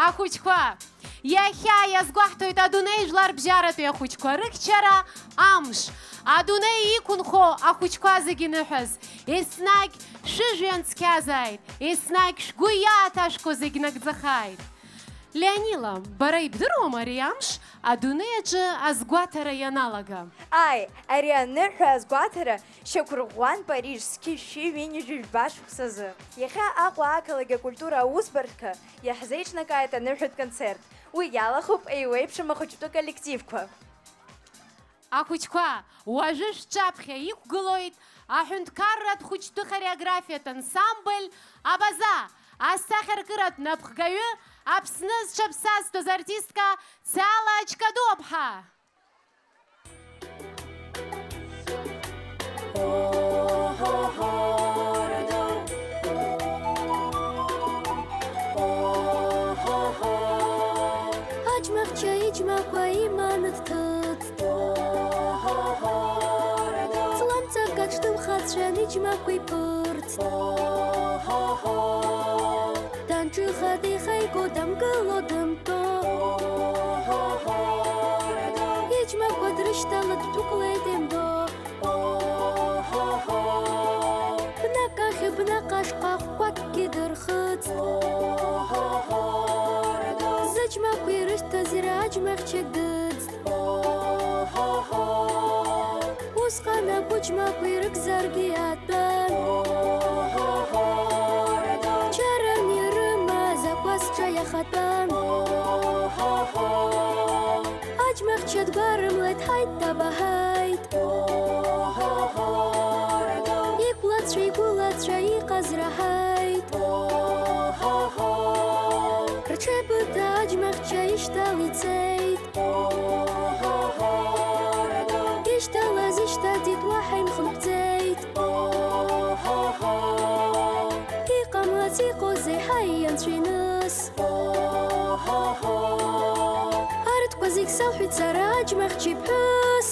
Ахәыҷқәа, иахьа иазгәаҳҭоит адунеи жәлар бжьаратәи ахәыҷқәа рыхьчара амш. Адунеи иқәынхо ахәыҷқәа зегьы ныҳәаз. Еснагь шәыжәҩан цқьазааит, еснагь шәгәы иааҭашәкуа зегь нагӡахааит. Леонила, бара ибдыруама ари амш адунеи аҿы азгәаҭара ианалага? Аи, ари аныҳәа азгәаҭара шьақәырӷәӷәан Париж зқьышәи ҩынҩажәижәба шықәсазы. Иахьа Аҟәа ақалақь акультура аусбарҭқа иаҳзеиҿнакааит аныҳәатә концерт. Уи иалахуп еиуеиԥшым ахәыҷтәы коллективқәа. Ахәыҷқәа, уажәы шәҿаԥхьа иқәгылоит аҳәынҭқарратә хәыҷтәы хореографиатә ансамбль Абаза, асахьаркыратә напхгаҩы Аԥсны зҽаԥсазтәыз артистка Циала Чкадоԥҳа. Аџьмахьча иџьмақәа иманы дҭыҵт, ҵламӡак аҿтымхацәан иџьмақәа иԥырҵт, данҿыха-деиха дамгыло дымтәо, иџьмақәа дрышьҭала ддәықәлеит еимдо. Бнак ахь бнак ашҟа ӷәӷәакгьы дырхыҵт, зыџьмақәа ирышьҭаз иара аџьмахьча дыӡт. Усҟан агәыџьмақәа ирыгзаргьы атәан, чаран ирымаз акәасҿа иахатәан. Аџьмахьча дгәарымлеит, ҳаит дабаҳаит, иқәлацәа игәылацәа иҟаз раҳаит. Рҽеибыҭа аџьмахьча ишьҭала ицеит, ишьҭалаз ишьҭаӡеит, уаҳа имхынҳәӡеит. Иҟамлац иҟоузеи, ҳаи анцәа иныс, арҭқәа зегь салҳәеит сара аџьмахьча иԥҳәыс.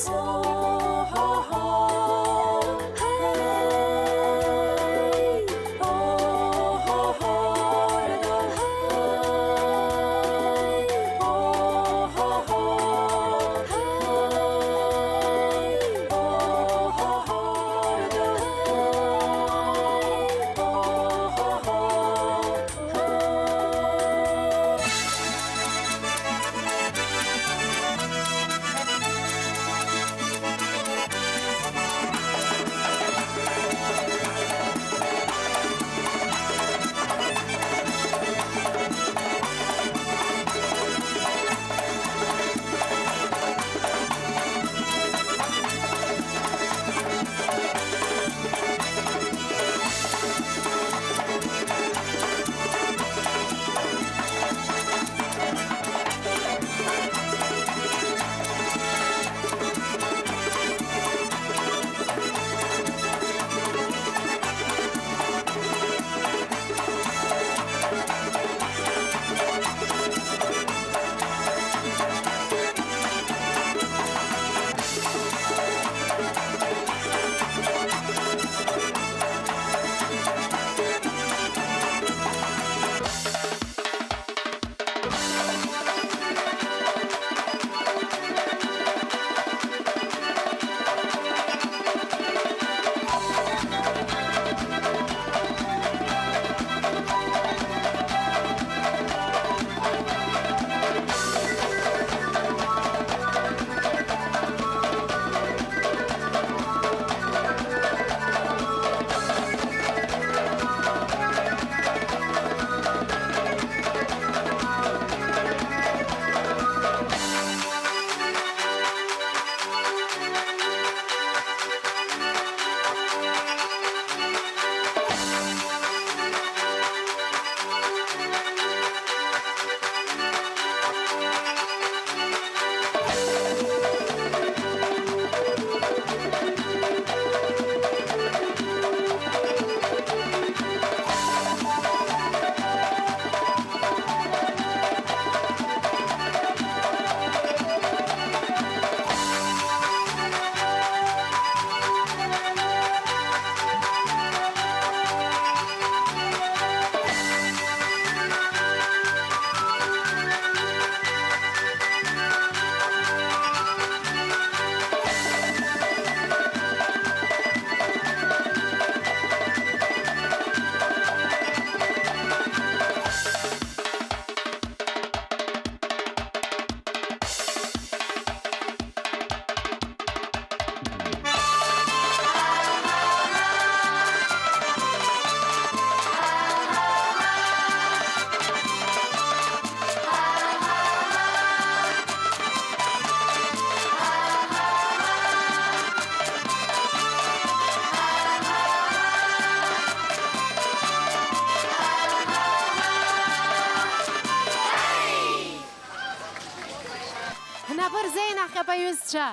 шәнапы рзеинахьып аҩызцәа.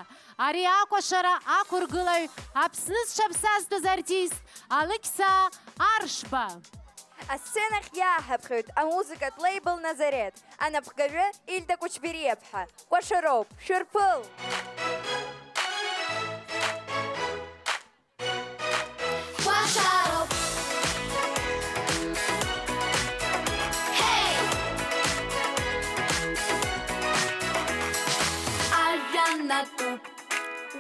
Ари акәашара ақәыргылаҩ Аԥсны зҽаԥсазтәыз артист Алықьса Аршба. Асценахь иааҳаԥхьоит амузыкатә лейбл Назарет. Анапхгаҩы Ильда Кучбериаԥҳа. Кәашароуп, шәырԥыл! Кәашароуп. Hey! Ажәанатәуп,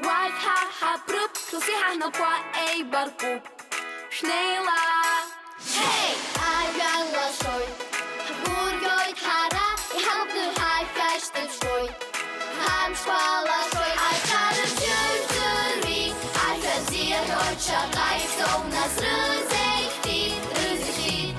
уахь ҳаҳаԥрып, шәылси ҳаҳнапқәа еибаркуп. Шәнеила! Hey! Ажәан лашоит, ҳгәырӷьоит ҳара, иҳамакны ҳашәашьҭаԥшуеит. Ҳамшқәа лашоит, аҽарыбжьырӡырҩи, ажәа бзиахоит, шаҟа иԥсоу нас рызеихьтит, рызеихьтит.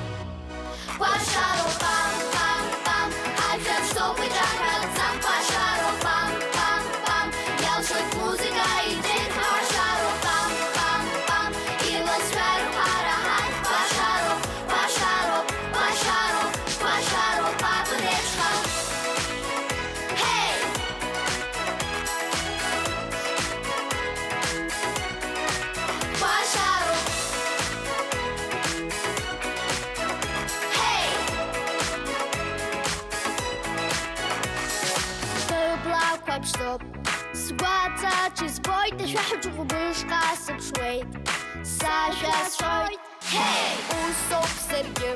Кәашароуп, пам-пам-пам, ажәа ԥшӡоуп иҿаҳәатәӡам. Кәашароуп, пам-пам-пам, иалшоит музыка идеит. Кәашароуп, пам-пам-пам, иласҳәароуп ҳара ҳаи. Кәашароуп, кәашароуп, кәашароуп, кәашароуп апыреиԥшха. Hey! Кәашароуп. Hey! Быблақәа ԥштәоуп, сгәаҵаҿы збоит, ашәаҳәаҿы ҟәыбышҟа сыԥшуеит. Сашәа сшоит, hey! Усоуп саргьы,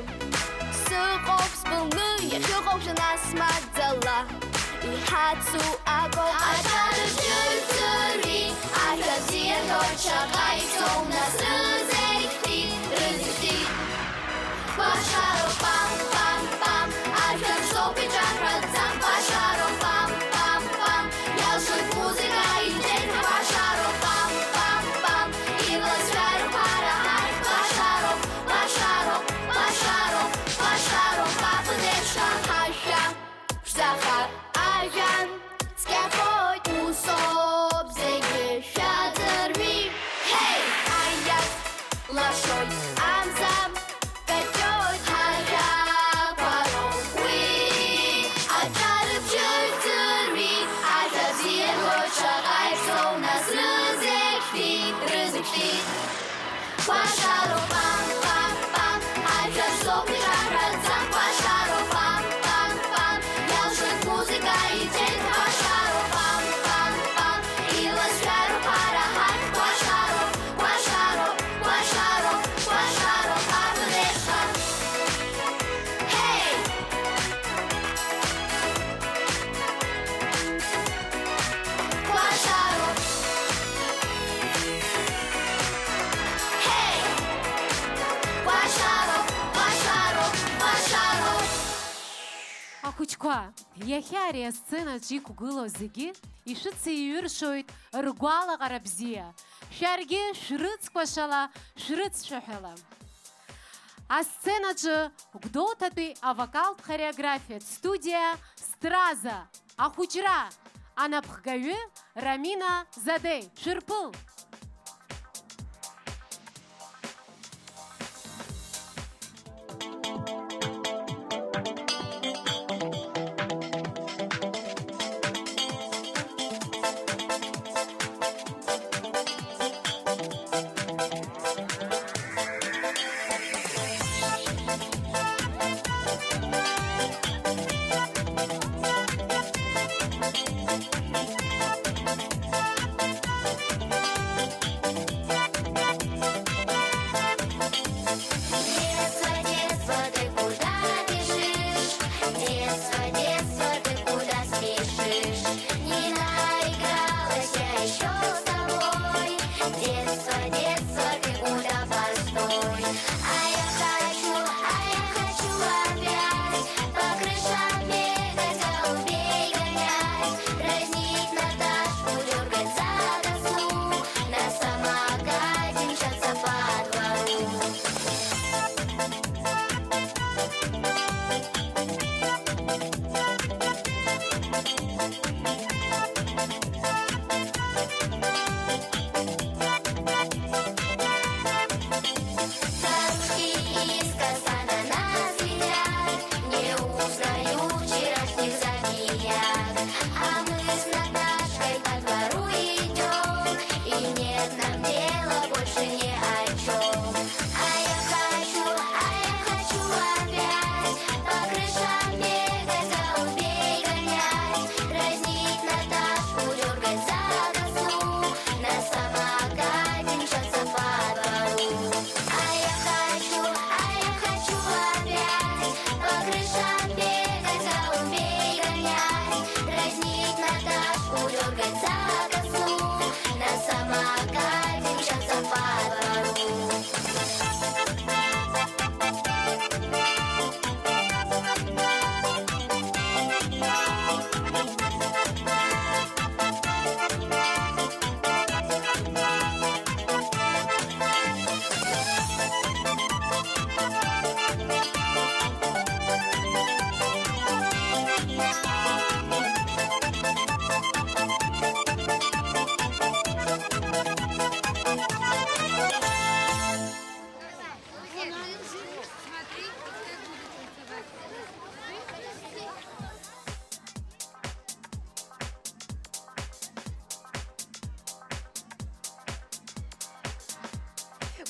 сыҟоуп сбылны, иахьыҟоу шәанас маӡала. Иҳацу акоуп, аҽарыбжьырӡырҩи, ажәа бзиахоит, шаҟа иԥсоу нас рызеихьтит, рызеихьтит. Кәашароуп, пам-пам-пам, ажәа ԥшӡоуп иҿаҳәатәӡам. Кәашароуп, пам-пам-пам, иалшоит музыка идеит. Кәашароуп, пам-пам-пам, иласҳәароуп ҳара ҳаи. Кәашароуп, кәашароуп, кәашароуп, кәашароуп апыреиԥшха. Ҳашәа шәзахар ажәан цқьахоит, усоуп зегьы шәаӡырҩи. Hey! Аиас лашоит, амза каҷоит, ҳажәақәароуп уи. Аҽарыбжьырӡырҩи, ажәа бзиахоит, шаҟа иԥсоу нас рызеихьтит, рызеихьтит. Кәашароуп, пам-пам-пам, ажәа ԥшӡоуп иҿаҳәатәӡам. Кәашароуп, пам-пам-пам, иалшоит музыка идеит. Кәашароуп, пам-пам-пам, иласҳәароуп ҳара ҳаи. Кәашароуп, кәашароуп, кәашароуп, кәашароуп апыреиԥшха. Hey! Кәашароуп. Hey! Кәашароуп, кәашароуп, кәашароуп. Ахәыҷқәа, иахьа ари асценаҿ иқәгылоу зегьы ишәыцеиҩыршоит ргәалаҟара бзиа. Шәаргьы шәрыцкәашала, шәрыцшәаҳәала. Асценаҿы Гәдоуҭатәи авокалтә хореографиатә студиа Страза, ахәыҷра, анапхгаҩы Рамина Задеи. Шәырԥыл!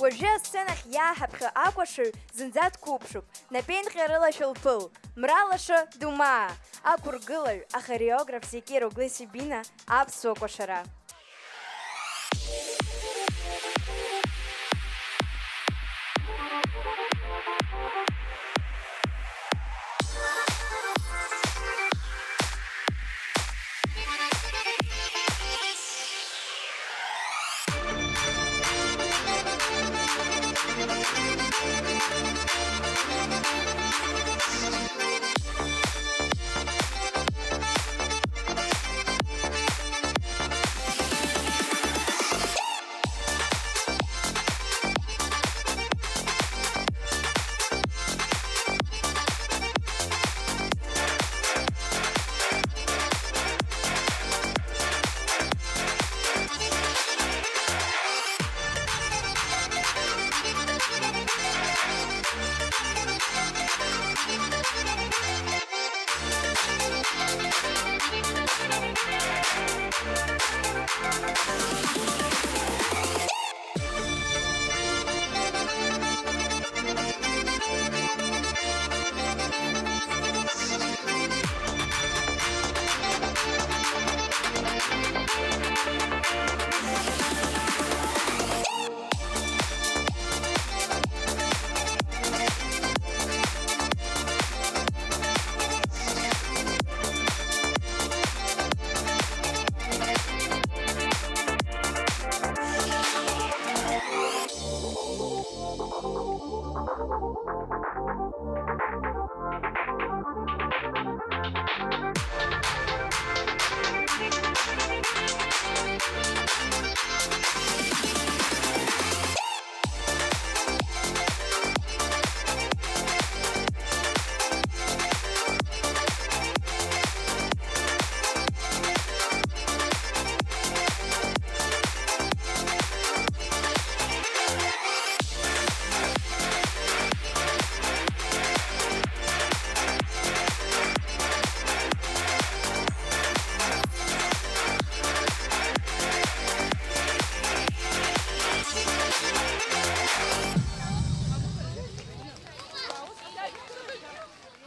Уажәы асценахь иааҳаԥхьо акәашаҩ зынӡа дқәыԥшуп, напеинҟьа рыла шәылԥыл, мралаша думаа, ақәыргылаҩ, ахореограф Секиро Глесибина, аԥсуа кәашара.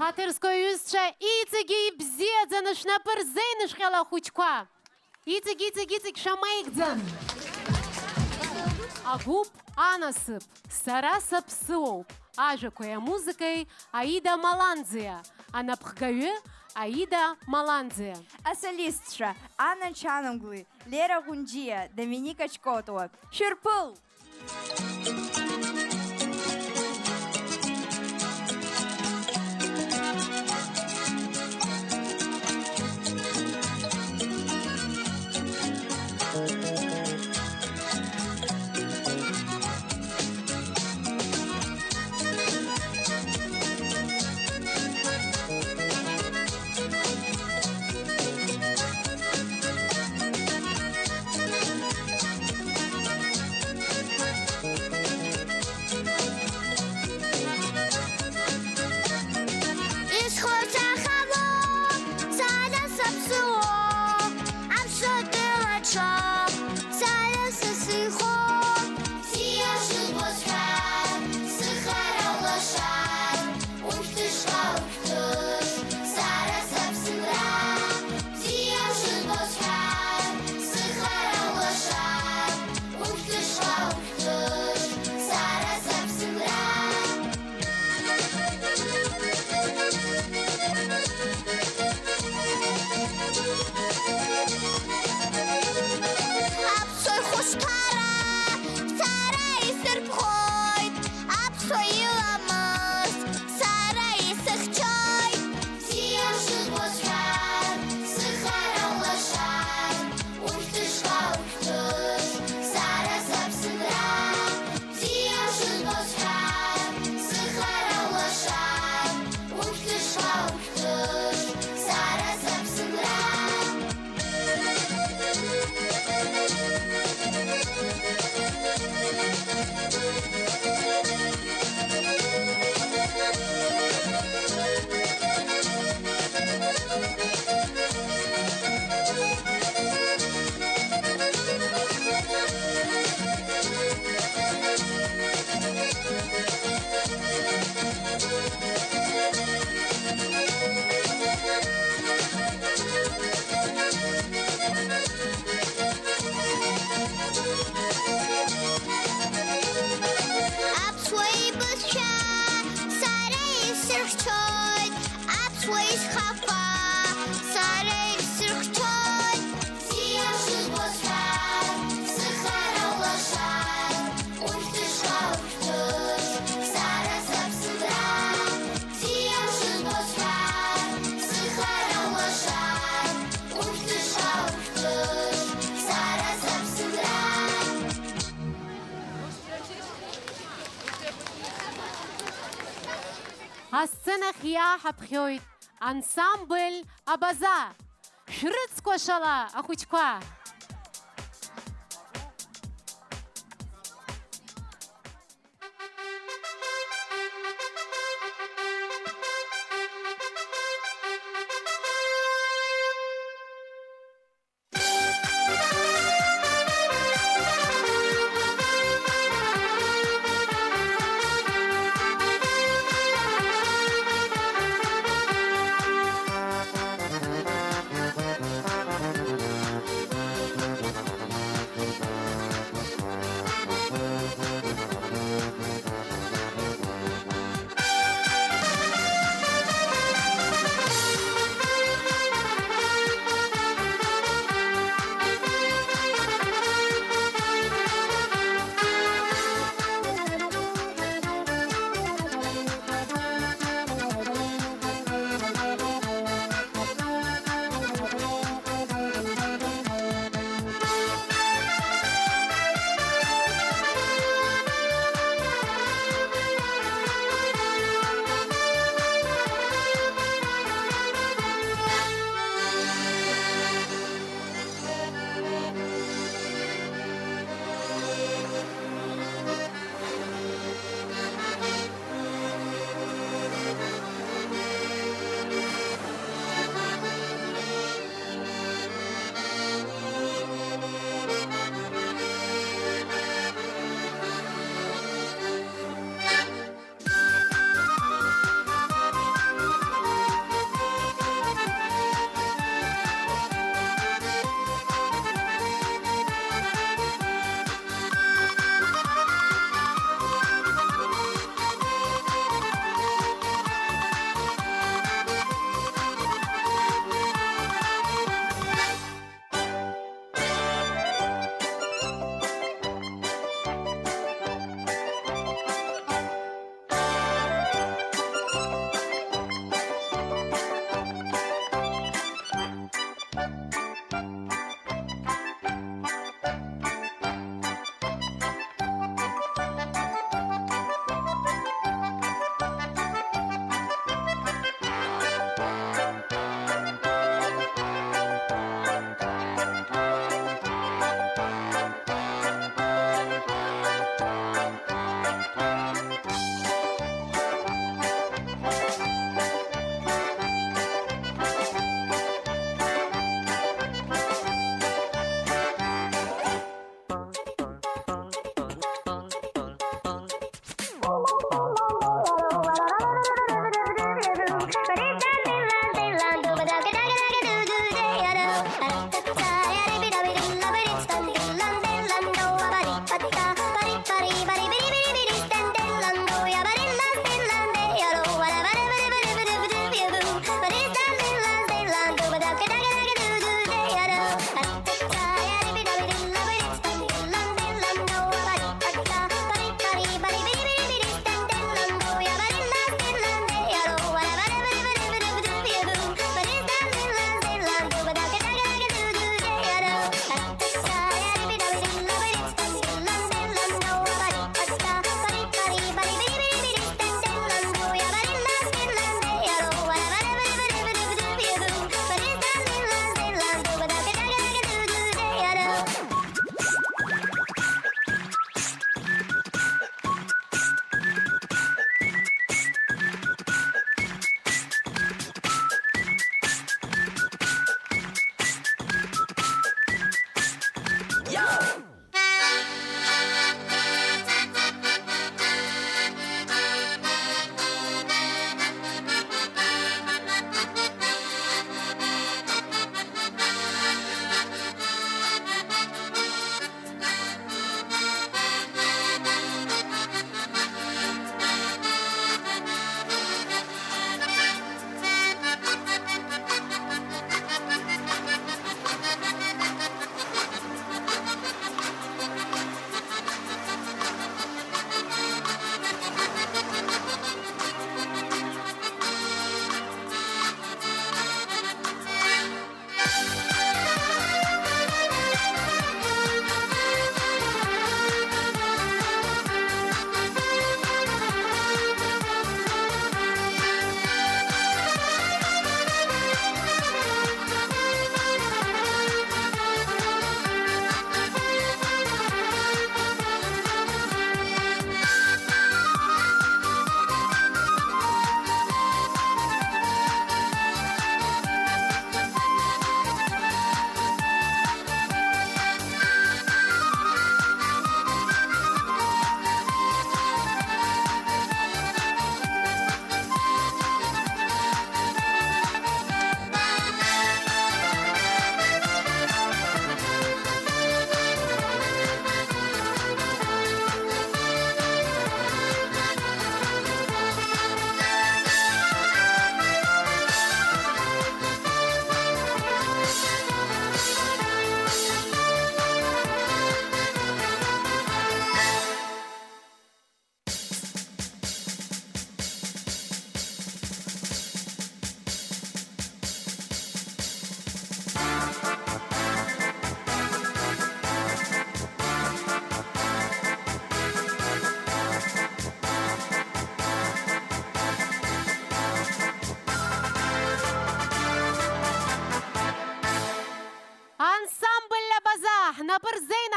Ҳаҭырсқәа аҩызцәа, иҵегьы ибзиаӡаны шәнапы рзеинышәҟьала ахәыҷқәа. Иҵегь шамаигӡан. Агәыԥ анасыԥ, сара саԥсыуоуп. Ажәақәеи амузыкеи Аида Маланӡиа, анапхгаҩы Аида Маланӡиа. Асолистцәа Анна Чанунгли, Лера Гунџиа, Доминика Чкотова. Шәырԥыл! асценах иааҳаԥхьоит ансамбль абаза. Шәрыцкәашала ахәыҷқәа.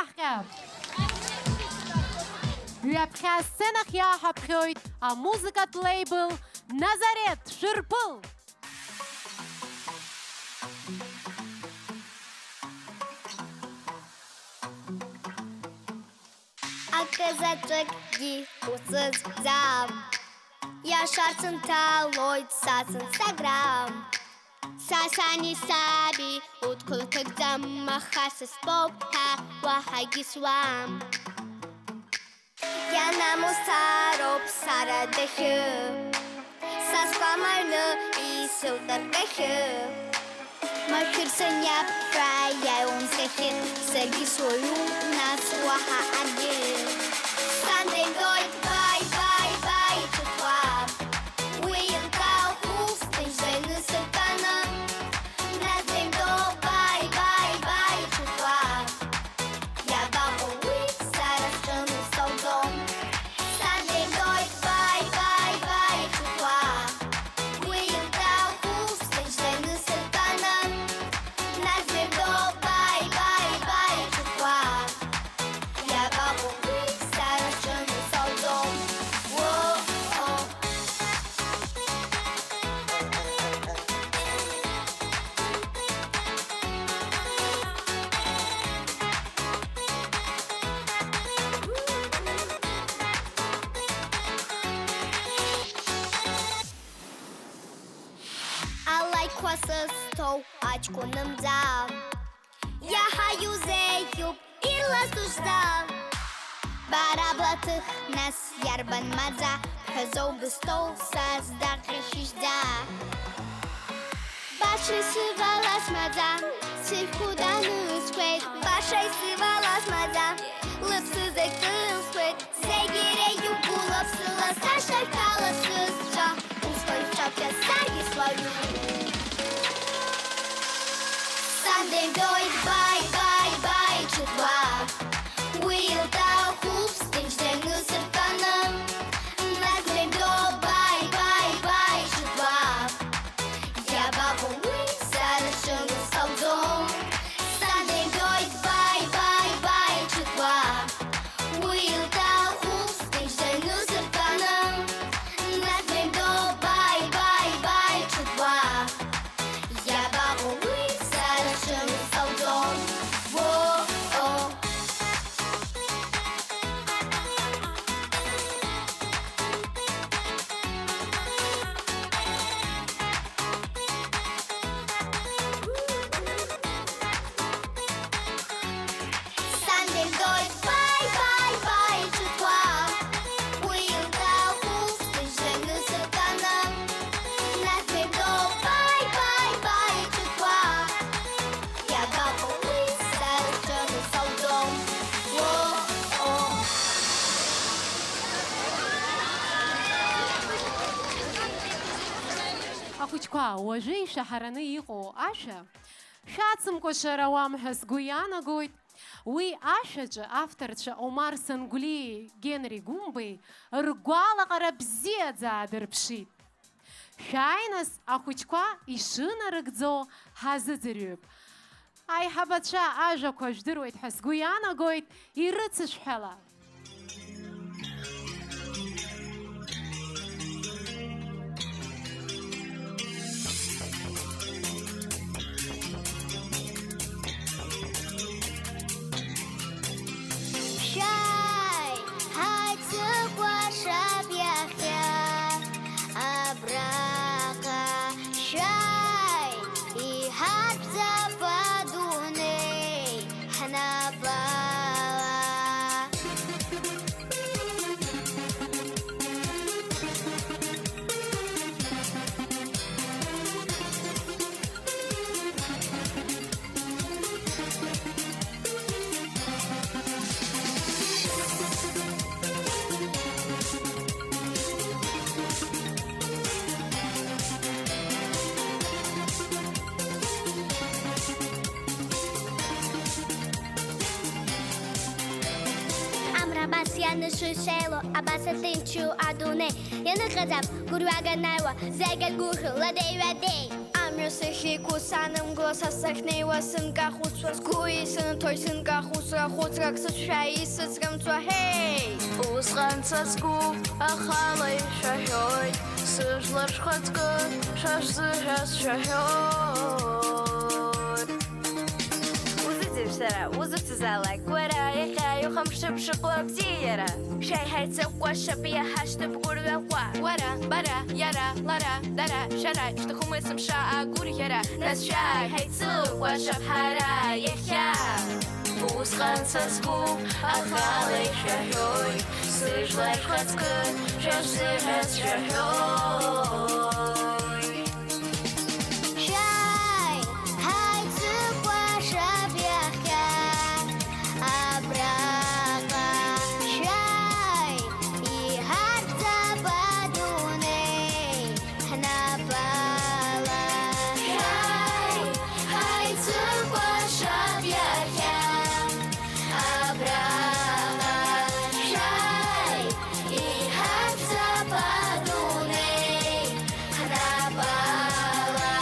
Ҳаҳҟьап. Ҩаԥхьа асценахь иааҳаԥхьоит амузыкатә лейбл Назарет Шырпыл. Акызаҵәыкгьы уцәыӡӡам, иашарц нҭалоит са сынстаграм. Са сани саби удкылҭыгӡам, аха сыстәоуп ҳәа уаҳагьы суам. Ианамусароуп сара адәахьы, са сҟамарны исылдыргахьы. Машәыр саниаԥҳәа иааиумсахьеит, саргьы суаҩуп нас уаҳа аргьы. Сандеимдоит баи, баи, баи ҽыҭуа, уи илкаухәыц ҭынчӡаны сыртәаны. Назеимдо баи, баи, баи ҽыҭуа, иабаҟоу уи сара сҿыну сауӡом. Сандеимдоит баи, баи, баи ҽыҭуа, уи илкаухәыц ҭынчӡаны сыртәаны. Назеимдо баи, баи, баи ҽыҭуа, иабаҟоу уи сара сҿыну сауӡом. Уо-о. Алайқәа сызҭоу аҷкәын мӡа, иаҳаиузеиуп ирласушьҭа. Бара блаҭых нас иарбан маӡа, ҳәазоу быстәоу са здаҟьашьышьӡа. Баша исывалаз маӡа, сихәуданы сҳәеит, баша исывалаз маӡа, лыԥсы зегь кылсуеит, зегь иреиуп гәыла-ԥсыла, сашьҭахьала сызцәа, усҟан шаԥхьа саргьы суаҩуп. Сандеимдоит баи, баи, баи ҽыҭуа, уи илҭахуп сҭынчӡаны сыртәаны. Назеимдо баи, баи, баи ҽыҭуа, иабаҟоу уи сара сҿыну сауӡом. Сандеимдоит баи, баи, баи ҽыҭуа, уи илҭахуп сҭынчӡаны сыртәаны. Назеимдо баи, баи, баи ҽыҭуа, иабаҟоу уи сара сҿыну сауӡом. Уо-о. Сандеимдоит баи, баи, баи ҽыҭуа, уи илҭахуп сҭынчӡаны сыртәаны. Назеимдо баи, баи, баи ҽыҭуа, иабаҟоу уи сара сҿыну сауӡом. Уо-о. Ахәыҷқәа, уажәы ишаҳараны иҟоу ашәа шәацымкәа шара ауам ҳәа сгәы иаанагоит. Уи ашәаҿы авторцәа Омар Сангәлиеи Генри Гәымбеи ргәалаҟара бзиаӡа аадырԥшит. Шәааи нас ахәыҷқәа ишынарыгӡо ҳазыӡырҩып. Аиҳабацәа ажәақәа жәдыруеит ҳәа сгәы иаанагоит, ирыцышәҳәала. Шәааи, ҳаицыкәаша биахьа, абраҟа шәааи, иҳарбзап адунеи ҳнапала. Абас ианышәшәеило, абас аҭынчу адунеи, ианыҟаӡам гәырҩага наиуа, зегь аргәыӷра ладеи-ҩадеи. Амҩа Мюсихи кусаным гласа сахнева сынка хуцва скуи сын той сынка хуцра хуцрак сушай сыцрам цва хей Усханца скуп ахалай шахой Сыжлар шхацка шашзыхас шахой Узыдзюшара, узыцзала, квара, яха, юхам шипшикла бзиера. Шай хайца квашап я хаштып гурвелква Вара, бара, яра, лара, дара, шара Что хумысым ша агур яра Нас шай хайцу квашап хара яхя Усханца скуп ахалай шахой Сыжлар шхацка шашзыхас шахой Шай, хайцы квашап яхя Абраха Шай, и харца падуней Хнапала Шай, хайцы квашап яхя Абраха Шай, и харца падуней Хнапала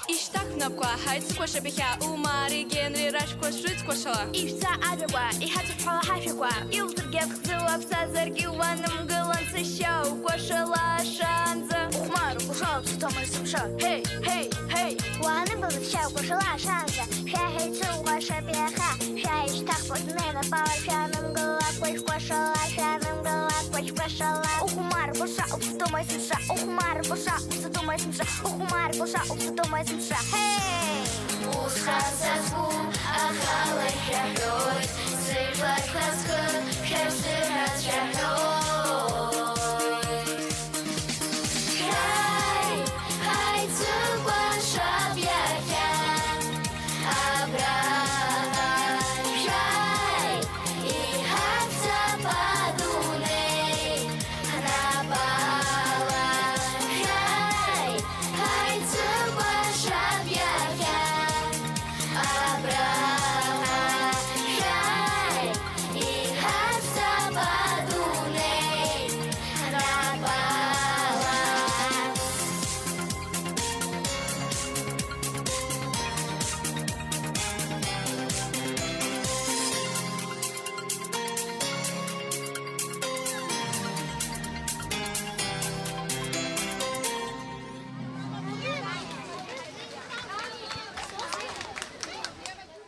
Иштак напква хайцы квашап яхя Умари генри рашква шриц квашала Ишца адагва, и хацу пхала хашаква Илзыргет хзыла пса зарги ваным гыланцы шау Квашала шанза Ухмару кушал цутомай сымша Хей, хей, хей Уаны был вся кушала шанса Шай хайцы квашап яха Шай иштак падуней напала Шаным гыла квашала Шаным гыла квашала Ухмар буша, упсутомай сымша Ухмар буша, упсутомай сымша Ухмар буша, упсутомай сымша Хей Усханца скуп ахалай шахой Сыжлар шхацка шашзыхас шахой Шай, хайцы квашап яхя Абраха Шай, и харца падуней Хнапала Шай, хайцы квашап яхя Абраха Шай, и харца падуней Хнапала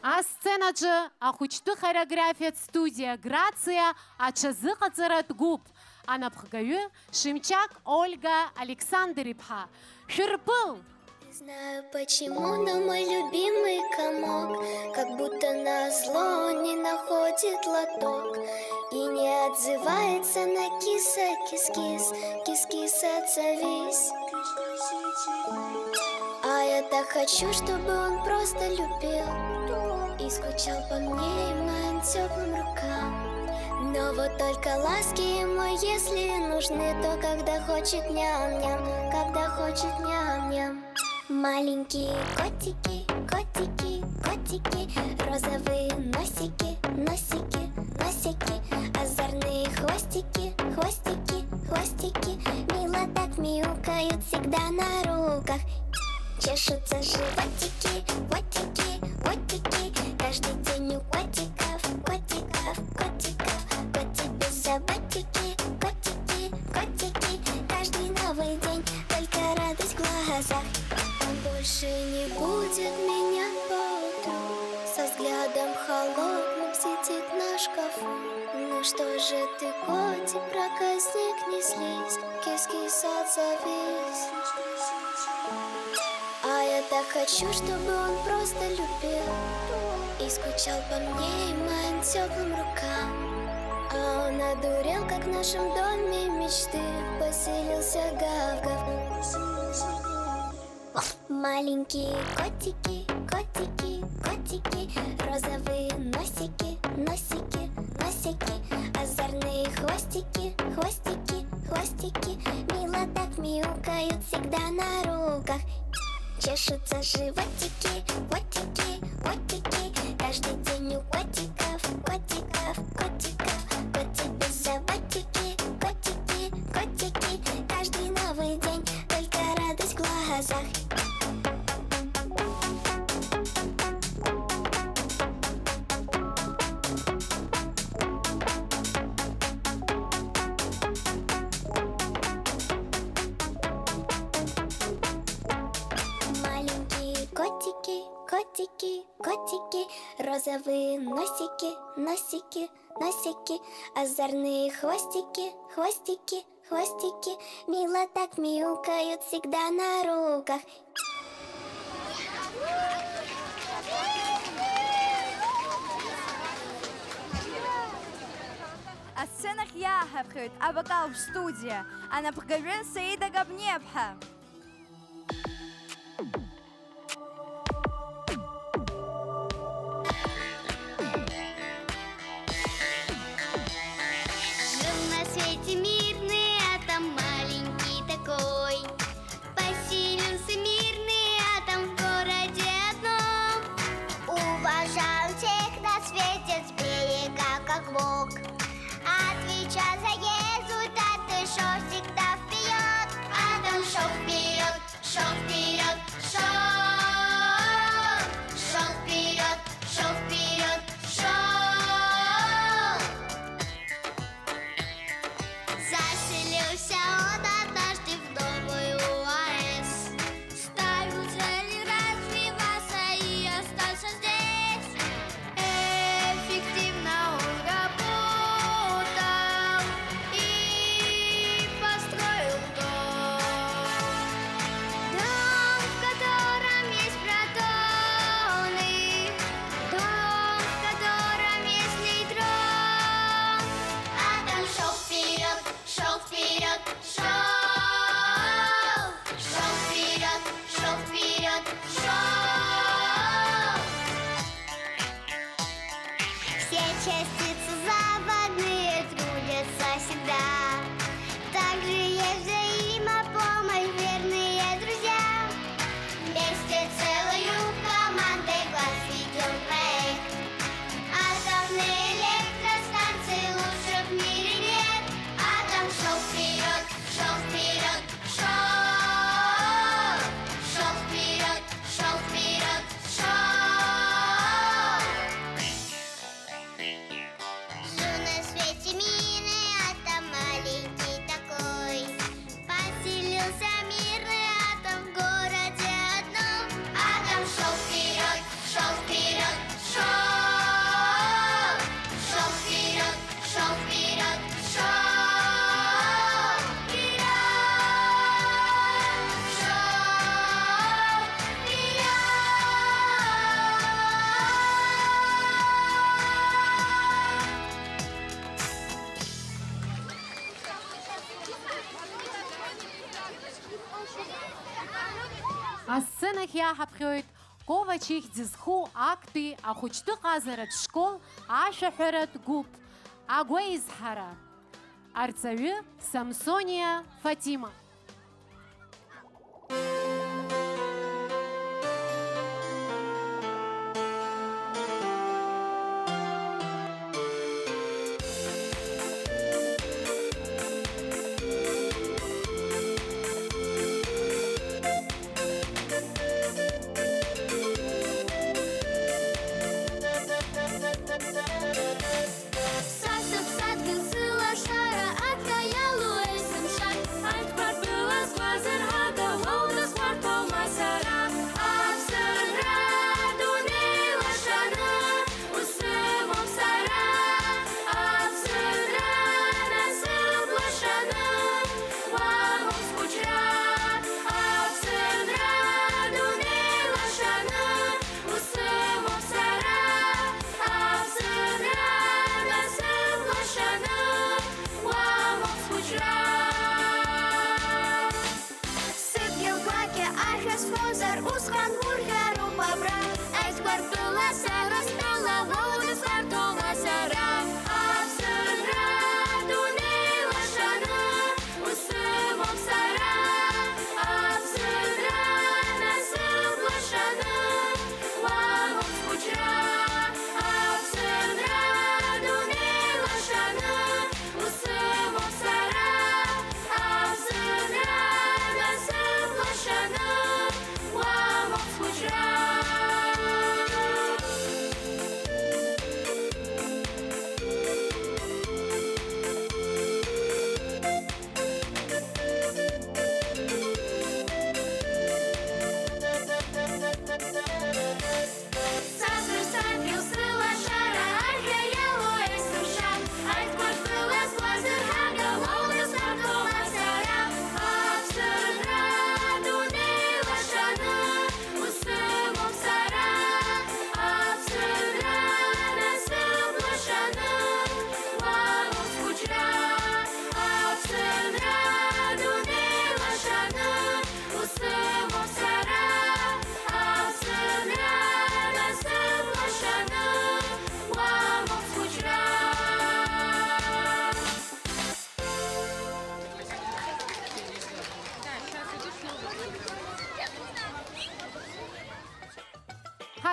Асценаҿы ахәыҷтәы хореографиатә студиа Грациа аҽазыҟаҵаратә гәыԥ анапхгаҩы Шимчак Ольга Александр-иԥҳа шәырԥыл! Не знаю почему, но мой любимый комок как будто назло не находит лоток и не отзывается на киса кис-кис, кис-кис отзовись. А я так хочу, чтобы он просто любил и скучал по мне и моим теплым рукам. Но вот только ласки ему, если нужны, то когда хочет ням-ням, когда хочет ням-ням. Маленькие котики, котики, котики, розовые носики, носики, носики, озорные хвостики, хвостики, хвостики, мило так мяукают всегда на руках. Чешутся животики, котики, котики, каждый день у котиков, котиков, котиков, коти без заботики, котики, котики, каждый новый день, только радость в глазах. Он больше не будет меня по утру, со взглядом холодным сидит на шкафу. Ну что же ты, котик, проказник, не слезь, кис-кис отзовись. А я так хочу, чтобы он просто любил и скучал по мне и моим теплым рукам. А он одурел, как в нашем доме мечты поселился гав-гав. Маленькие котики, котики, котики, розовые носики, носики, носики, озорные хвостики, хвостики, хвостики, мило так мяукают всегда на руках. Чешутся животики, котики, котики, каждый день у котиков, котиков, котиков, коти без розовые носики, носики, носики, озорные хвостики, хвостики, хвостики, мило так мяукают всегда на руках. السنة خياها بخيت أبقى في ستوديا أنا بقرر سيدة قبني أبحى Жил на свете мирный, а там маленький такой. Поселился мирный, а там в городе одном. Уважаю всех на свете с берега как Бог. Отвечай за результаты, шоу всегда вперед. А там шоу вперед, шоу вперед, шоу. Шоу вперед, шоу вперед, шоу. Заселился он однажды в новую АЭС. Ставил цели развиваться и остался здесь. Эффективно он работал и построил дом. Дом, в котором есть протоны. Дом, в котором есть нейтрон. А там шоу вперед, шоу вперед, шоу. Шоу вперед, шоу вперед, шоу. Все частицы заводные трудятся всегда. Также есть взаимопомощь, верные друзья. Вместе целою командой глаз ведем проект. Атомные электростанции лучше в мире нет. А там шоу вперед, шоу вперед, шоу. Шоу вперед, шоу вперед, шоу. Жил на свете мирный, а там маленький такой. Поселился мирный, а там в городе одном. А там шоу вперед, шоу вперед, шоу. Шоу вперед, шоу вперед, шоу. Вперед, шоу вперед. הסצנך יחבחיות קובצ'יך דזכו אקפי החוצ'תו חזרת школ ашахырат губ агуэйз хара арцавы Самсония Фатима. Сасып сат гын сыйлаштары, атка ялу эсім шай. Айт бар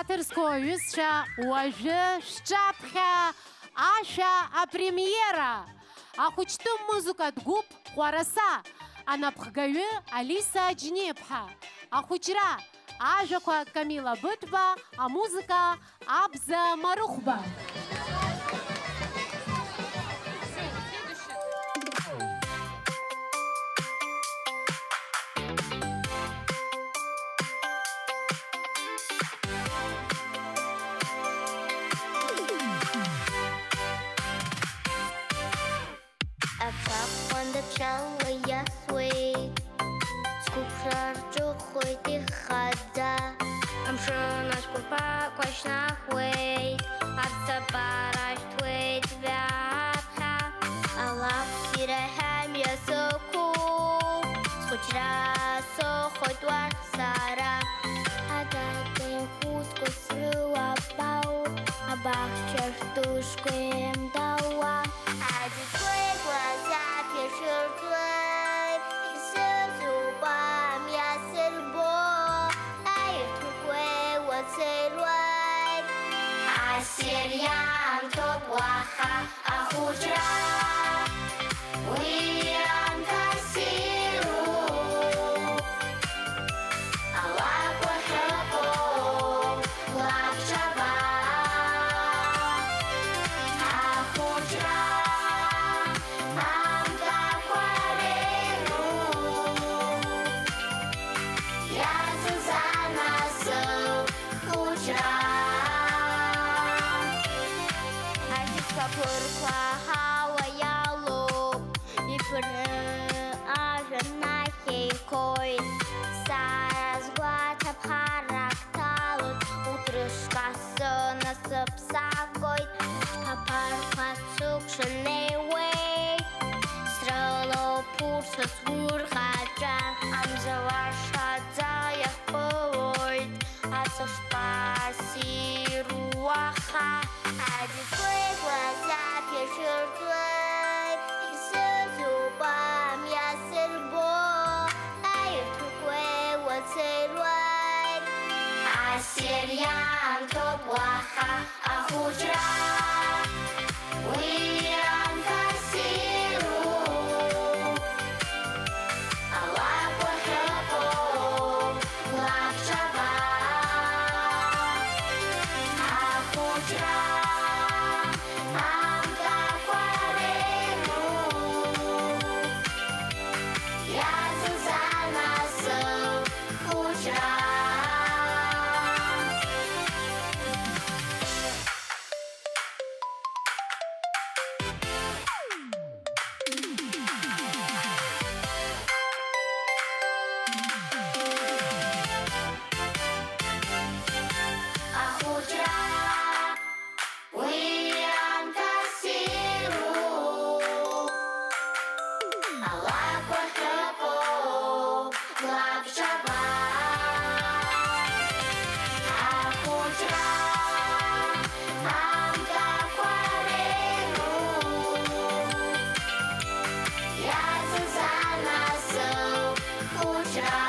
Театрского юзша уже шчапха аша премьера. А хочет музыка губ хуараса. Она пхгаю Алиса Джнепха. А хочера ажаква Камила Бытба, а музыка Абза Марухба. Начало свой, скупшар чухой ты хада. Амшына шкурпа квашна хуэй, Абза бараш твэй твятха. Аллах сирахэм ясоку, скучра сохой твар сара. Агатын хутку срыла бау, Абах чертушку им дала. Ади твои глаза пишут твой, И с зубам я сырбо, А их твой вот сырвай. А серьям то плохо, а худра. Уйран кассиру, Аллах похапо, лакшаба. А худра, мамка кварину, Я Сузана худра. Артистка пыркла хаваялу, И ажана хейкой, Саразгуата пхаракталут, Утрышка сына сыпсагой, Папарка сукшаней вей, Срылу пурса сгурхаджа, Амзаваша дзаях пылойт, Ацашпаси руаха. Ади твои глаза пишут твой, И с зубам я сырбо, А их твой вот сырвай. А серьям то плохо, а худра. Уйран кассиру, Аллах похапо, лакшаба. А худра, мамка кварину, Я Сузана худра. А худра, Уйран кассиру, Аллах похапо, лакшаба. А худра, мамка кварину, Я Сузана худра.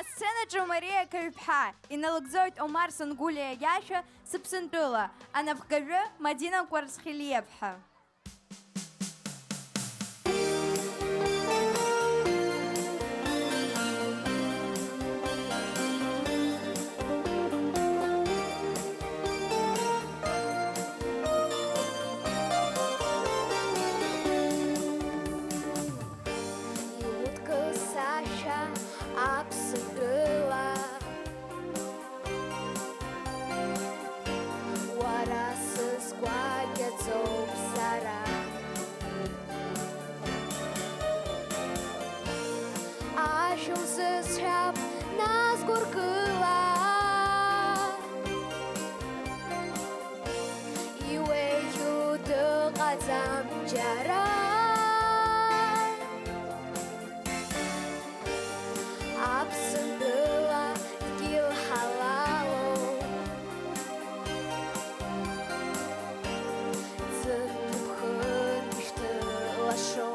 السنة جمهورية كربحة إن لقزوت عمر سنقول ياشا سبسندولا أنا بقرر مدينة قرص خلية بحا Утка Саша обсыпала, Варасы сквагятся псара. Ашымсыз шап нас гуркыла, Иуэйюды қазам жара. Абсындыла кил халалу, Цытыпхын ишты лашо.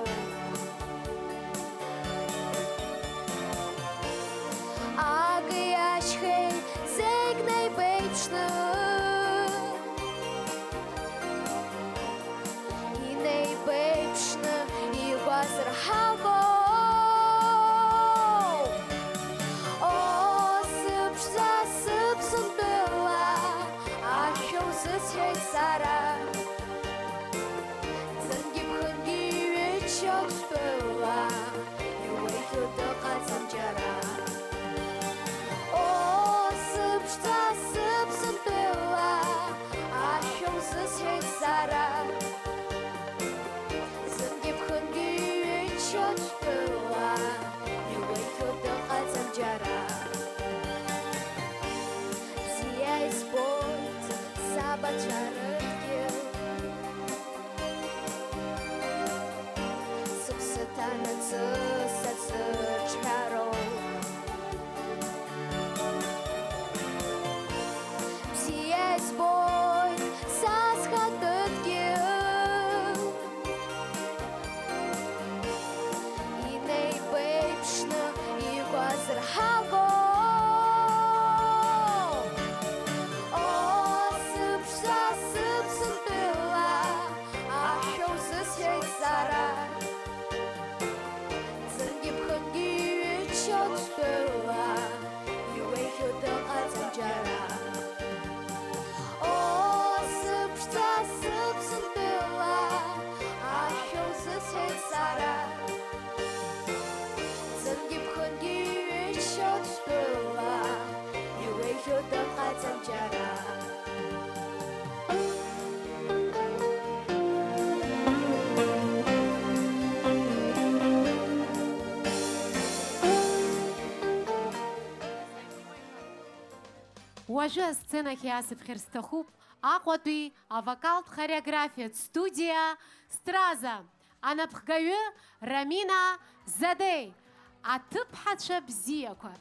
Уажәы асценахь иаасыԥхьар сҭахуп Аҟәатәи авокалтә хореографиатә студиа Страза, анапхгаҩы Рамина Задеи, аҭыԥҳацәа бзиақәа.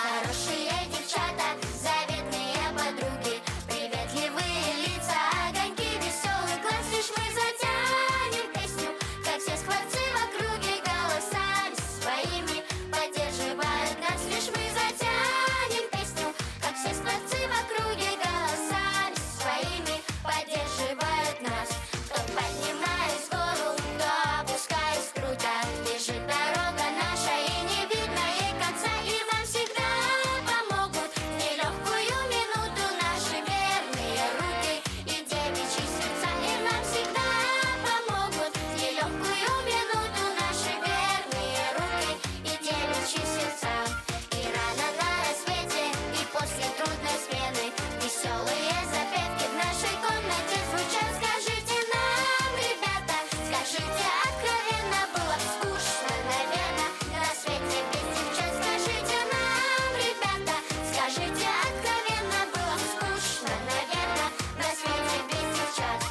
Хорошие девчата, заветные подруги, приветливые лица, огоньки, веселый класс. Лишь мы затянем песню, как все скворцы в округе, голосами своими поддерживают нас. Лишь мы затянем песню, как все скворцы в округе, голосами своими поддерживают нас. Кто поднимаясь в гору, кто опускаясь круто, бежит дорога наша и не видно ей конца. И нам всегда помогут в нелегкую минуту наши верные руки и девичьи сердца. И нам всегда помогут в нелегкую минуту наши верные руки и девичьи сердца. И рано на рассвете, и после трудной смены веселые запевки в нашей комнате звучат. Скажите нам, ребята, скажите откровенно, было б скучно, наверное, на свете без девчат. Скажите нам, ребята, скажите откровенно, было б скучно, наверное, на свете без девчат.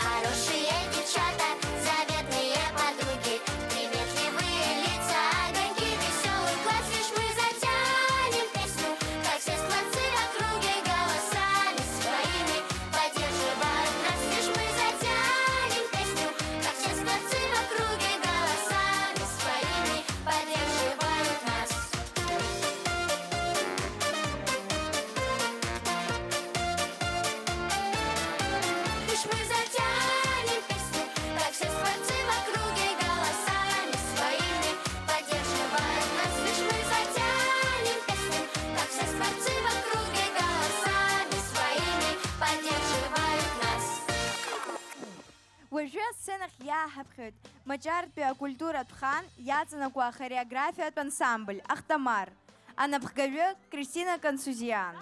Хорошие девчата, заветные подруги, приветливые лица, огоньки, веселый класс. Лишь мы затянем песню, как все скворцы в округе, голосами своими поддерживают нас. Лишь мы затянем песню, как все скворцы в округе, голосами своими поддерживают нас. Лишь мы затянем песню, как все скворцы в округе, голосами своими поддерживают нас. Лишь мы затянем песню, как все скворцы в округе, голосами своими поддерживают нас. Уажәы асценахь иааҳаԥхьоит Маҷартәи акультуратә хан иаҵанакуа ахореографиатә ансамбль Ахтамар, анапхгаҩы Кристина Кансузиан.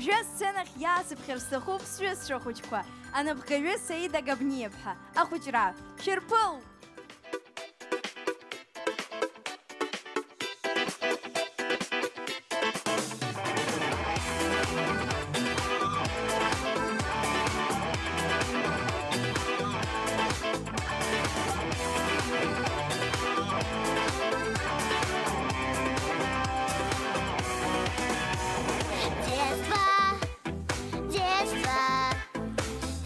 Уажәы асценахь иаасыԥхьар сҭахуп сҩызцәа хәыҷқәа, анапхгаҩы Саида Габниаԥҳа. Ахәыҷра, шәырԥыл! Детство,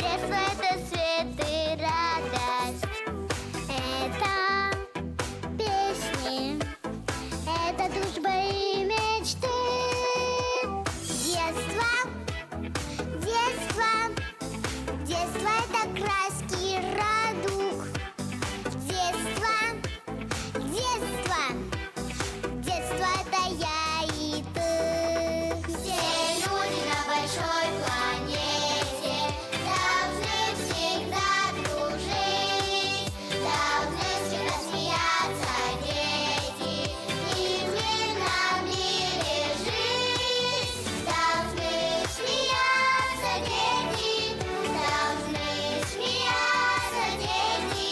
детство это свет и радость. Это песни, это дружба и мечты. Детство, детство, детство это краски и радуг. Детство, детство, детство это я и ты. Все люди на большой планете должны всегда дружить, должны всегда смеяться дети и в мирном мире жить. Должны смеяться дети, должны смеяться дети,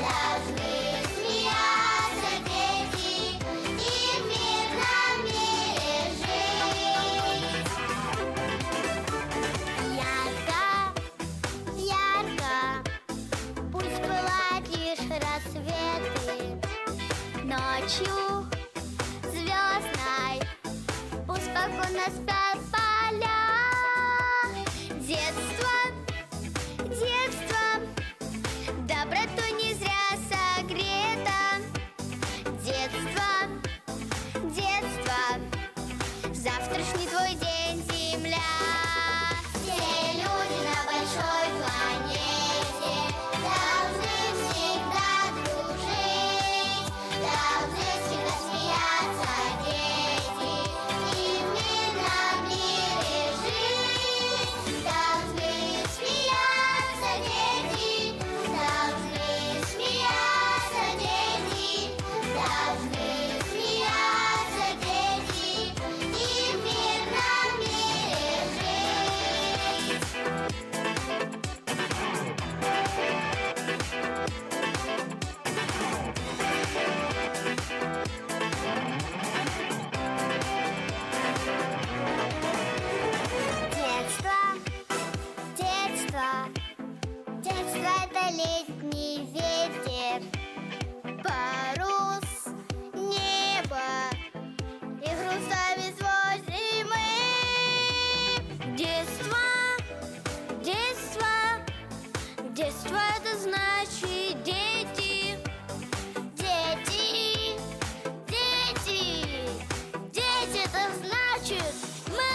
должны смеяться дети и в мирном мире жить. Ярко, ярко, пусть пылают лишь рассветы. Ночью звездной пусть спокойно спят поля. Детство, детство, добротой не зря согрето. Детство, детство, завтрашний твой день, земля. Все люди на большой планете должны всегда дружить, должны всегда смеяться дети и в мирном мире жить. Должны смеяться дети, должны смеяться дети, должны смеяться дети и в мирном мире жить. Детство, детство, детство это летний ветер, парус, небо и грустами свой зимы. Детство, детство, детство это значит дети, дети, дети, дети это значит мы.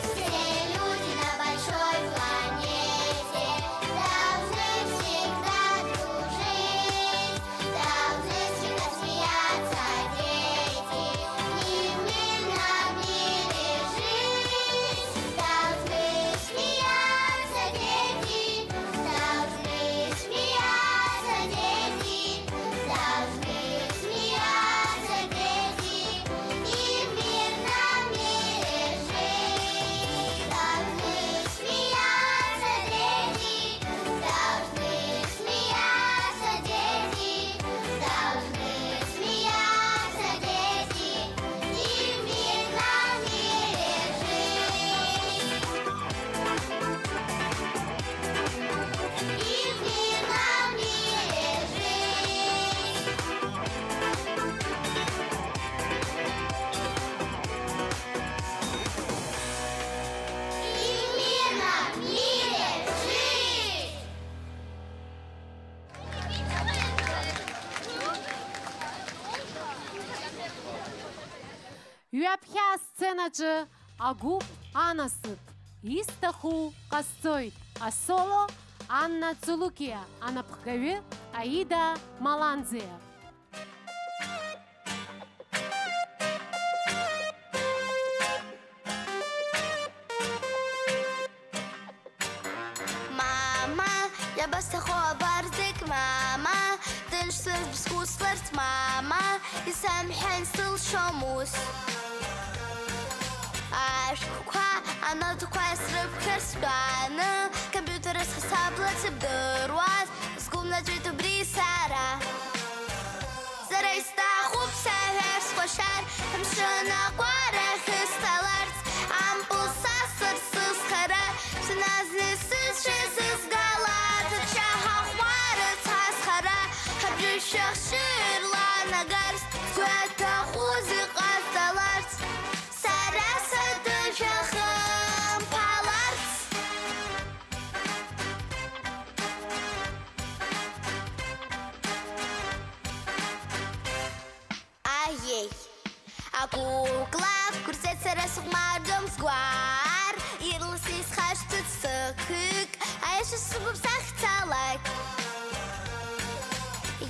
Все люди на большой планете должны всегда дружить, должны всегда смеяться дети и в мирном мире жить. Должны смеяться дети, должны смеяться дети, должны смеяться дети и в мирном мире жить. Должны смеяться дети, должны смеяться дети, должны смеяться дети и в мирном мире жить. И в мирном мире жить. И в мирном мире жить. Ҩаԥхьа асценаҿы агәыԥ анасыԥ, исҭаху ҟасҵоит. Асоло Анна Цулукиа, анапхгаҩы Аида Маланӡиа. Мама, я басахо барзик, мама, тынш сырбску сларц, мама, и сам хен сыл шомус. ашәҟәқәа анотақәа срыԥхьар стәаны компиутер схасаблацы бдыруаз сгәымнаҵәеит убри сара сара исҭахуп саҳәар схәашар амшын аҟәарахь исҭаларц ампул сасыр сызхара сыназны сызшьыз сызгаларц ачаҳахәмара цҳазхара ҳабжьы шәахшырланагарц сгәы аҭахуз иҟасҵаларц сара садышәахымԥаларц Аиеи акукла курсет сара сыхәмарӡом сгәаар ирласы исхашҭыц сықык аиаша сыгәыԥ сахьцалак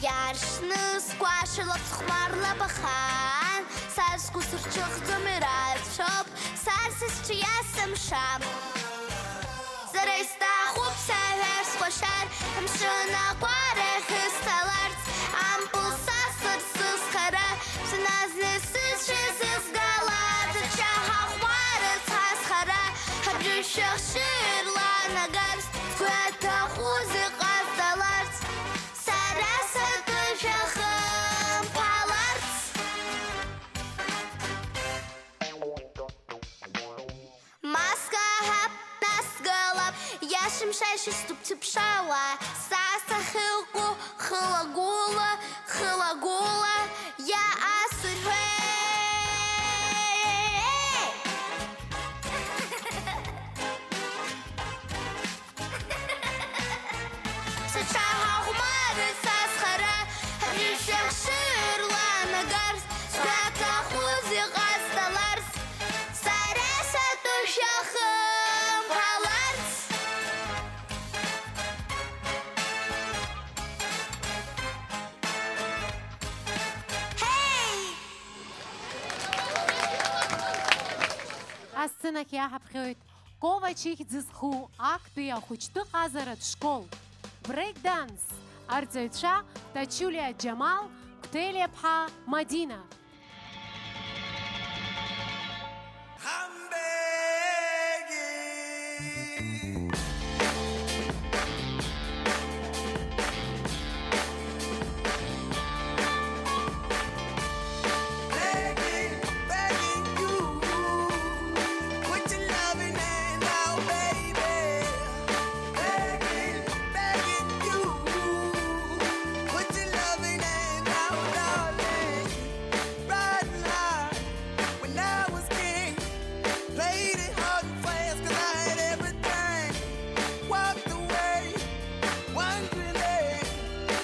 иаршны сгәашәалап схәмарлап ахан сар сгәы сырҽыхӡом ирацәоуп сар сызҿиа сымша сара исҭахуп саҳәар схәашар амшын аҟәарахь исҭаларц ампул сасыр сызхара сыназны сызшьыз сызгаларц ачаҳахәмара цҳазхара ҳабжьы шәахшырланагарц сгәы аҭахуз иҟасҵаларц сара садышәахымԥаларц маска ҳап насгылап иашымшашьа сҭыԥ-ҭыԥшаауа са сахьыҟоу хылагәыла хылагәыла иаасырҳәеит сачаҳахәмара сазхара ҳабжьы шәахшырланагарц сгәы аҭахуз иҟасҵаларц сара садышәахымԥаларц Асценахь иаҳаԥхьоит Ковач ихьӡ зху актәи ахәыҷтәы ҟазаратә школ. Брейк-данс арҵаҩцәа Тачулиа Џьамал, Қәҭелиаԥҳа Мадина. I'm begging. Begging, begging you. Put your loving hand out, baby. Begging, begging you. Put your loving hand out, darling. Riding high when I was king. Played it hard and fast 'cause I had everything. Walked away, wondering,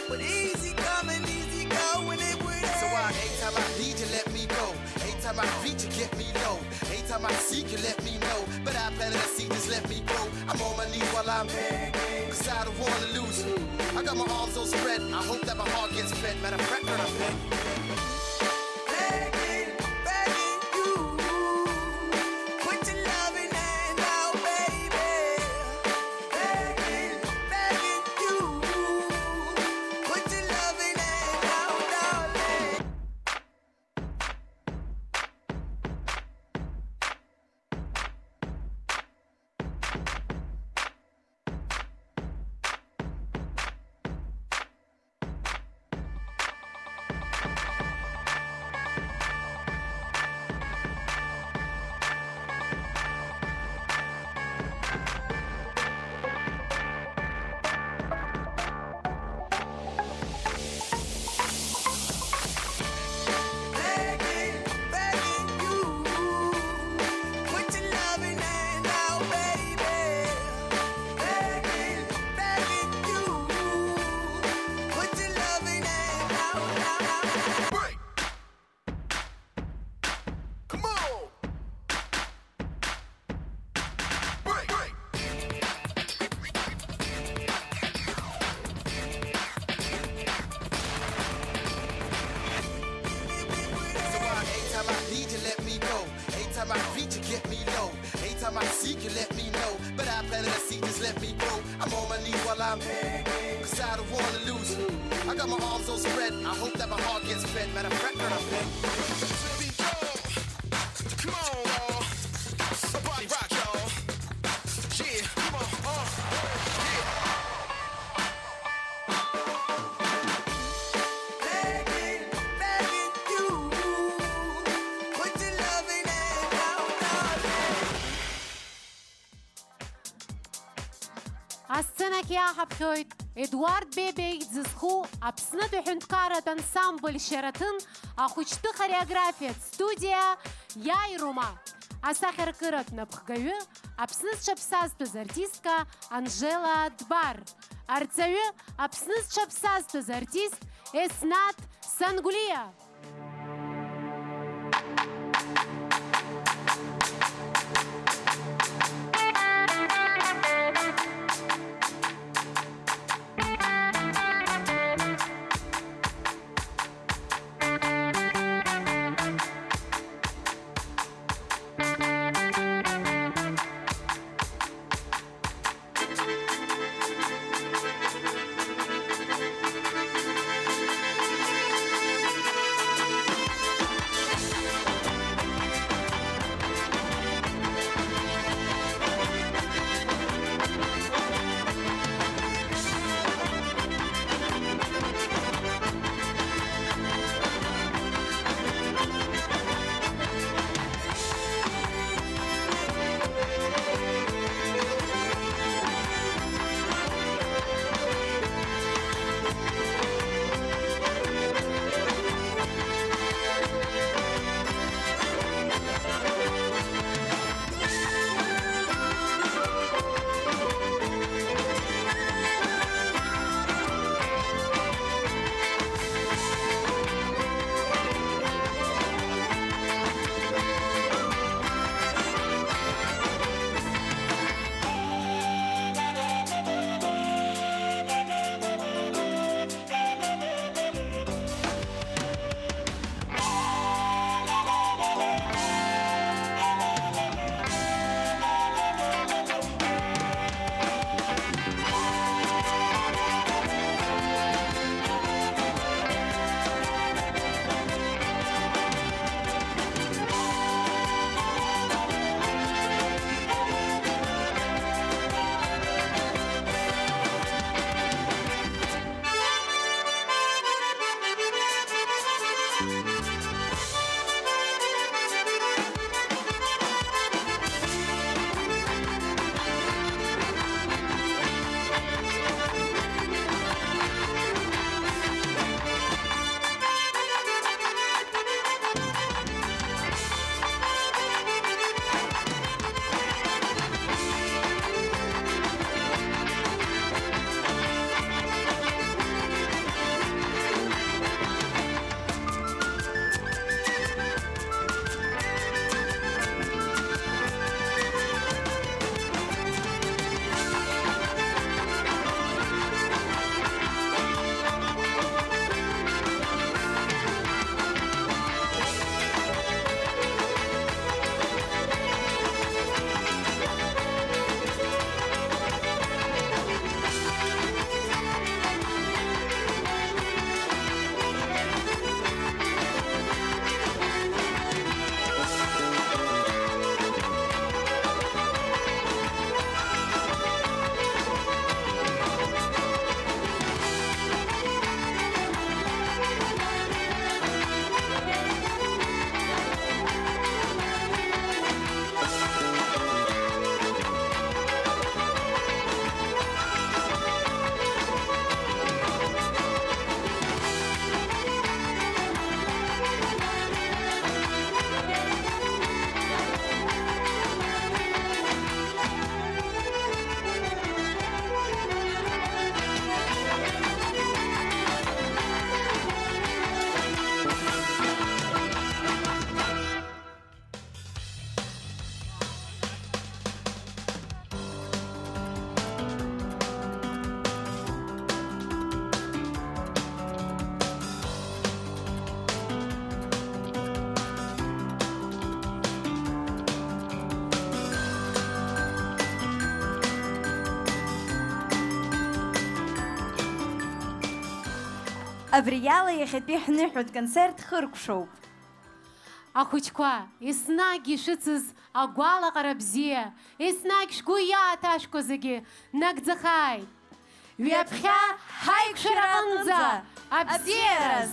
but easy coming, easy going, it would end. So anytime I need you, let me go. Anytime I reach you, get me low. Anytime I seek you, let me know. But I better see, just let me go. I'm on my knees while I'm begging, 'cause I don't wanna lose you. I got my arms so spread, I hope that my heart gets fed. Matter of fact, when I'm begging. Begging, begging you. Put your loving hand out, baby. Begging, begging you. Put your loving hand out, darling. Begging, begging you. Put your loving hand out, baby. Begging, begging you. Put your loving hand out, Break. Come on. Break. Break. So anytime I need you, let me go. Anytime I reach you, get me low. Anytime I seek you, let me know. But I better see, just let me go. I'm on my knees while I'm begging, 'cause I don't wanna lose you. I got my arms so spread, I hope that my heart gets fed. Matter of fact, when I'm begging. Come on, иаҳаԥхьоит Едуард Бебеи дзызху Аԥснытә аҳәынҭқарратә ансамбль Шьараҭын ахәыҷтәы хореографиатә студиа иааирума асахьаркыратә напхгаҩы Аԥсны зҽаԥсазтәыз артистка Анжела Дбар, арҵаҩы Аԥсны зҽаԥсазтәыз артист Еснаҭ Сангәлиа. Абри ала иахьатәи ҳныҳәатә концерт хыркәшоуп. Ахәыҷқәа, еснагь ишыцыз агәалаҟара бзиа, еснагь шәгәы иааҭашәкуа зегьы нагӡахааит. Ҩаԥхьа ҳаиқәшәара аҟынӡа абзиараз!